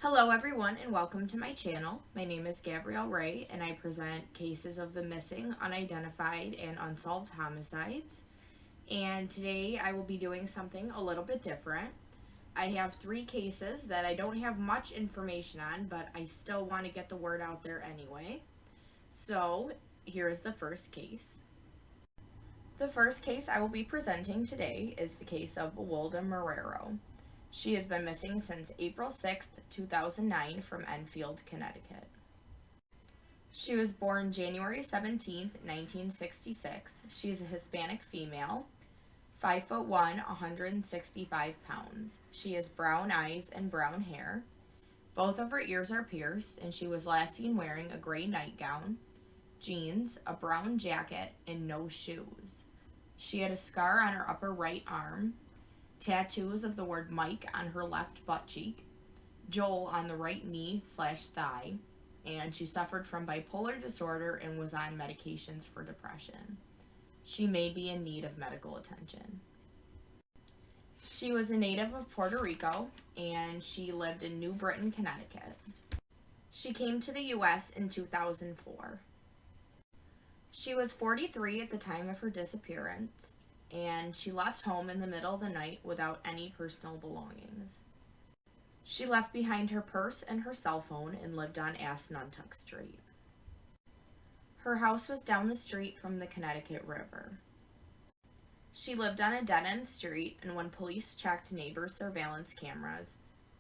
Hello everyone and welcome to my channel. My name is Gabrielle Ray and I present cases of the missing, unidentified, and unsolved homicides. And today I will be doing something a little bit different. I have 3 cases that I don't have much information on, but I still want to get the word out there anyway. So here is the first case. The first case I will be presenting today is the case of Awilda Marrero. She has been missing since April 6th, 2009 from Enfield, Connecticut. She was born January 17th, 1966. She is a Hispanic female, 5'1", 165 pounds. She has brown eyes and brown hair. Both of her ears are pierced, and she was last seen wearing a gray nightgown, jeans, a brown jacket, and no shoes. She had a scar on her upper right arm, tattoos of the word Mike on her left butt cheek, Joel on the right knee/thigh, and she suffered from bipolar disorder and was on medications for depression. She may be in need of medical attention. She was a native of Puerto Rico, and she lived in New Britain, Connecticut. She came to the U.S. in 2004. She was 43 at the time of her disappearance, and she left home in the middle of the night without any personal belongings. She left behind her purse and her cell phone and lived on Assuntuck Street. Her house was down the street from the Connecticut River. She lived on a dead-end street, and when police checked neighbors' surveillance cameras,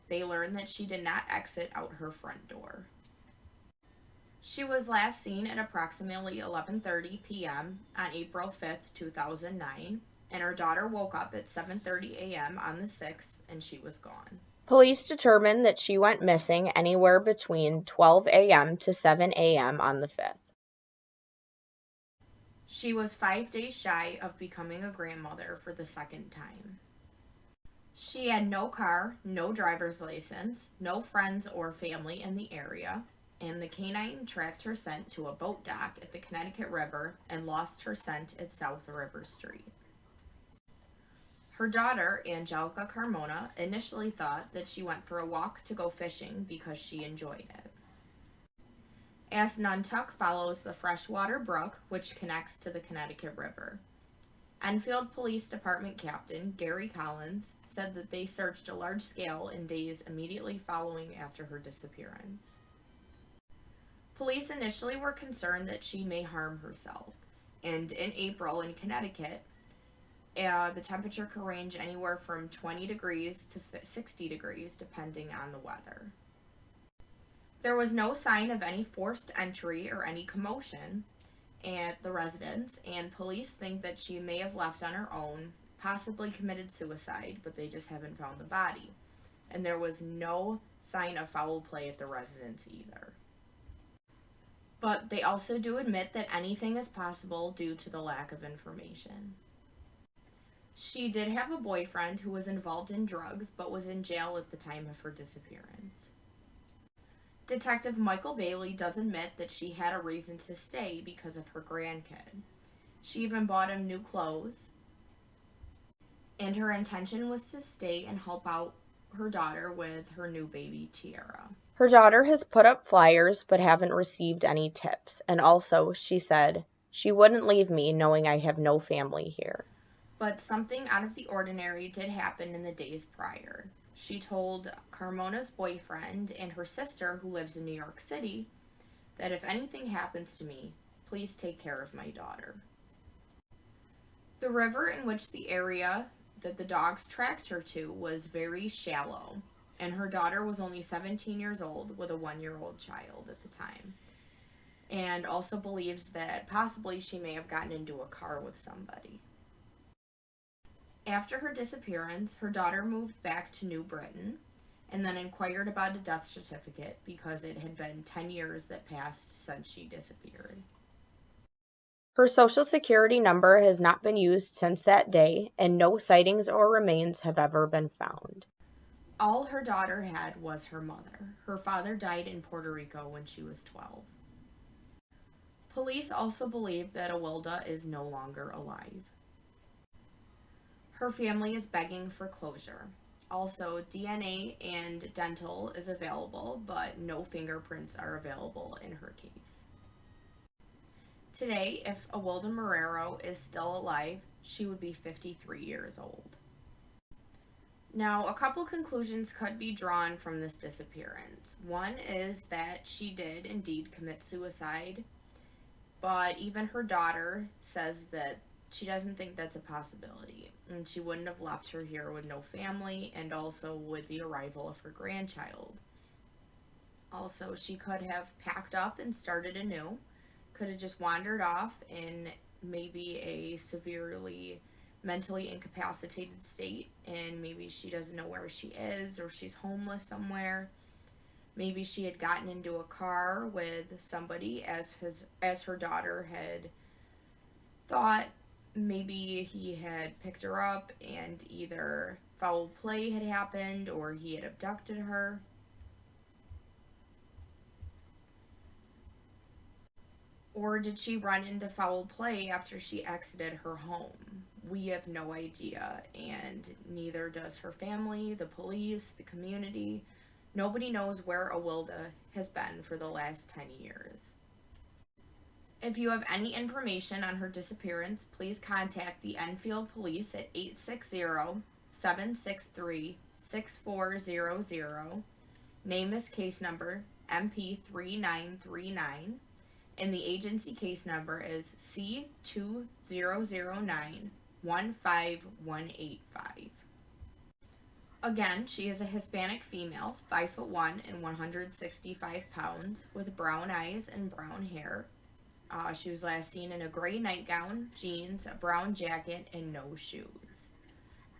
they learned that she did not exit out her front door. She was last seen at approximately 11:30 p.m. on April 5th, 2009, and her daughter woke up at 7:30 a.m. on the 6th, and she was gone. Police determined that she went missing anywhere between 12 a.m. to 7 a.m. on the 5th. She was 5 days shy of becoming a grandmother for the second time. She had no car, no driver's license, no friends or family in the area, and the canine tracked her scent to a boat dock at the Connecticut River and lost her scent at South River Street. Her daughter, Angelica Carmona, initially thought that she went for a walk to go fishing because she enjoyed it. Assuntuck follows the freshwater brook, which connects to the Connecticut River. Enfield Police Department Captain Gary Collins said that they searched a large scale in days immediately following after her disappearance. Police initially were concerned that she may harm herself, and in April in Connecticut, the temperature could range anywhere from 20 degrees to 60 degrees depending on the weather. There was no sign of any forced entry or any commotion at the residence, and police think that she may have left on her own, possibly committed suicide, but they just haven't found the body. And there was no sign of foul play at the residence either. But they also do admit that anything is possible due to the lack of information. She did have a boyfriend who was involved in drugs but was in jail at the time of her disappearance. Detective Michael Bailey does admit that she had a reason to stay because of her grandkid. She even bought him new clothes, and her intention was to stay and help out her daughter with her new baby, Tiara. Her daughter has put up flyers but haven't received any tips, and also, she said, she wouldn't leave me knowing I have no family here. But something out of the ordinary did happen in the days prior. She told Carmona's boyfriend and her sister, who lives in New York City, that if anything happens to me, please take care of my daughter. The river in which the area that the dogs tracked her to was very shallow, and her daughter was only 17 years old with a 1-year-old child at the time, and also believes that possibly she may have gotten into a car with somebody. After her disappearance, her daughter moved back to New Britain and then inquired about a death certificate because it had been 10 years that passed since she disappeared. Her social security number has not been used since that day, and no sightings or remains have ever been found. All her daughter had was her mother. Her father died in Puerto Rico when she was 12. Police also believe that Awilda is no longer alive. Her family is begging for closure. Also, DNA and dental is available, but no fingerprints are available in her case. Today, if Awilda Marrero is still alive, she would be 53 years old. Now, a couple conclusions could be drawn from this disappearance. One is that she did indeed commit suicide, but even her daughter says that she doesn't think that's a possibility, and she wouldn't have left her here with no family and also with the arrival of her grandchild. Also, she could have packed up and started anew, could have just wandered off in maybe a severely mentally incapacitated state, and maybe she doesn't know where she is, or she's homeless somewhere. Maybe she had gotten into a car with somebody, as her daughter had thought. Maybe he had picked her up and either foul play had happened or he had abducted her. Or did she run into foul play after she exited her home? We have no idea, and neither does her family, the police, the community. Nobody knows where Awilda has been for the last 10 years. If you have any information on her disappearance, please contact the Enfield Police at 860-763-6400. Name this case number MP3939, and the agency case number is C2009-15185. Again, she is a Hispanic female, 5'1" and 165 pounds, with brown eyes and brown hair. She was last seen in a gray nightgown, jeans, a brown jacket, and no shoes.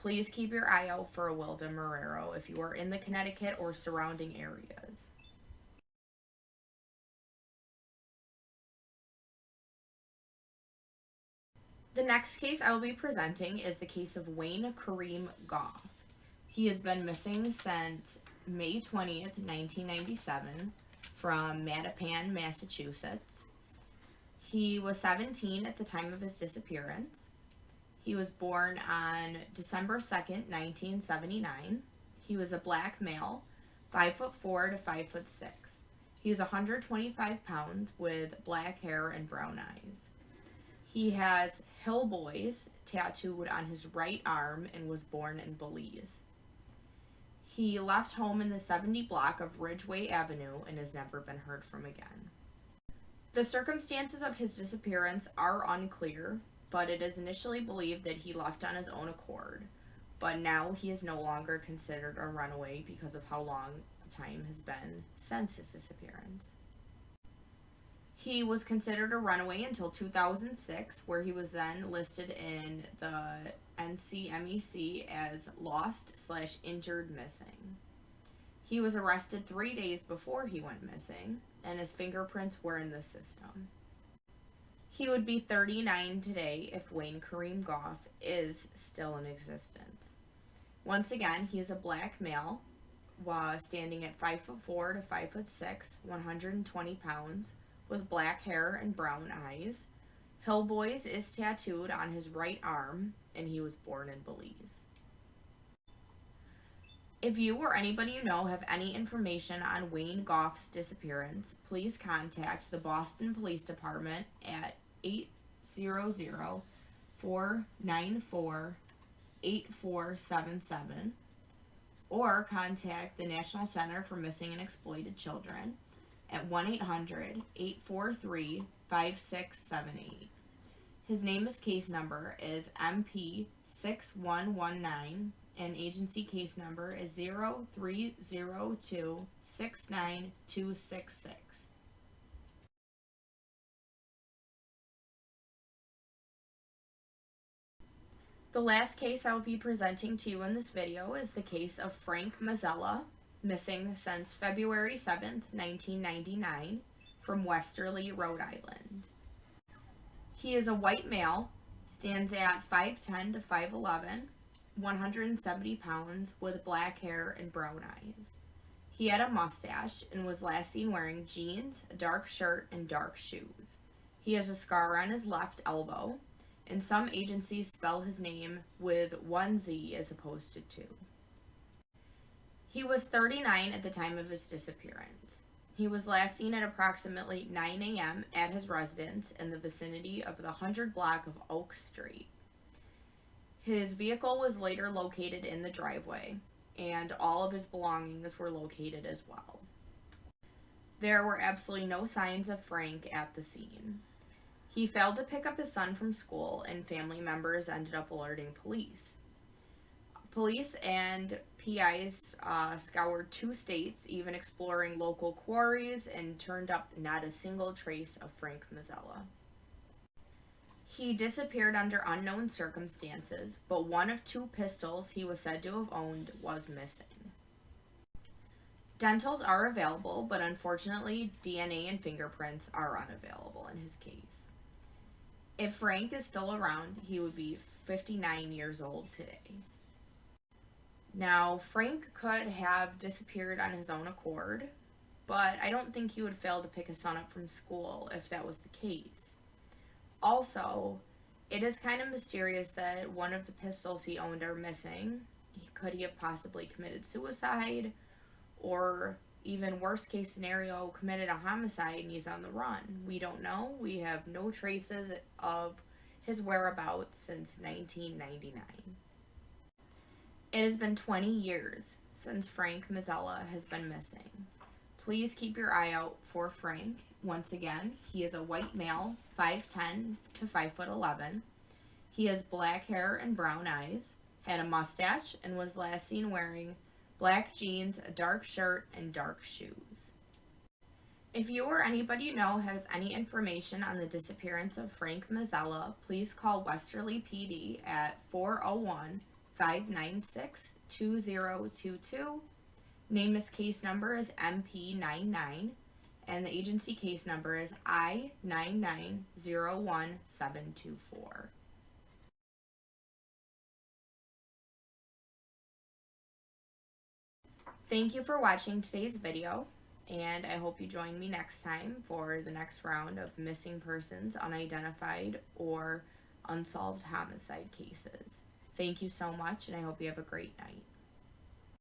Please keep your eye out for Awilda Marrero if you are in the Connecticut or surrounding areas. The next case I will be presenting is the case of Wayne Kareem Goff. He has been missing since May 20th, 1997 from Mattapan, Massachusetts. He was 17 at the time of his disappearance. He was born on December 2nd, 1979. He was a black male, 5'4" to 5'6". He was 125 pounds with black hair and brown eyes. He has Hill Boys tattooed on his right arm and was born in Belize. He left home in the 70 block of Ridgeway Avenue and has never been heard from again. The circumstances of his disappearance are unclear, but it is initially believed that he left on his own accord. But now he is no longer considered a runaway because of how long the time has been since his disappearance. He was considered a runaway until 2006, where he was then listed in the NCMEC as lost/injured missing. He was arrested 3 days before he went missing, and his fingerprints were in the system. He would be 39 today if Wayne Kareem Goff is still in existence. Once again, he is a black male, standing at 5'4" to 5'6", 120 pounds, with black hair and brown eyes. Hillboys is tattooed on his right arm, and he was born in Belize. If you or anybody you know have any information on Wayne Goff's disappearance, please contact the Boston Police Department at 800-494-8477, or contact the National Center for Missing and Exploited Children at 1-800-843-5678. His name is case number is MP6119, and agency case number is 0302-69266. The last case I will be presenting to you in this video is the case of Frank Mazzella, missing since February 7th, 1999, from Westerly, Rhode Island. He is a white male, stands at 5'10" to 5'11", 170 pounds, with black hair and brown eyes. He had a mustache and was last seen wearing jeans, a dark shirt, and dark shoes. He has a scar on his left elbow, and some agencies spell his name with one Z as opposed to two. He was 39 at the time of his disappearance. He was last seen at approximately 9 a.m. at his residence in the vicinity of the 100 block of Oak Street. His vehicle was later located in the driveway, and all of his belongings were located as well. There were absolutely no signs of Frank at the scene. He failed to pick up his son from school, and family members ended up alerting police. Police and PIs scoured 2 states, even exploring local quarries, and turned up not a single trace of Frank Mazzella. He disappeared under unknown circumstances, but one of 2 pistols he was said to have owned was missing. Dentals are available, but unfortunately, DNA and fingerprints are unavailable in his case. If Frank is still around, he would be 59 years old today. Now, Frank could have disappeared on his own accord, but I don't think he would fail to pick his son up from school if that was the case. Also, it is kind of mysterious that one of the pistols he owned are missing. Could he have possibly committed suicide, or even worst case scenario, committed a homicide and he's on the run? We don't know. We have no traces of his whereabouts since 1999. It has been 20 years since Frank Mazzella has been missing. Please keep your eye out for Frank. Once again, he is a white male, 5'10" to 5'11". He has black hair and brown eyes, had a mustache, and was last seen wearing black jeans, a dark shirt, and dark shoes. If you or anybody you know has any information on the disappearance of Frank Mazzella, please call Westerly PD at 401-596-2022. Name his case number is MP99, and the agency case number is I9901724. Thank you for watching today's video, and I hope you join me next time for the next round of missing persons, unidentified, or unsolved homicide cases. Thank you so much, and I hope you have a great night.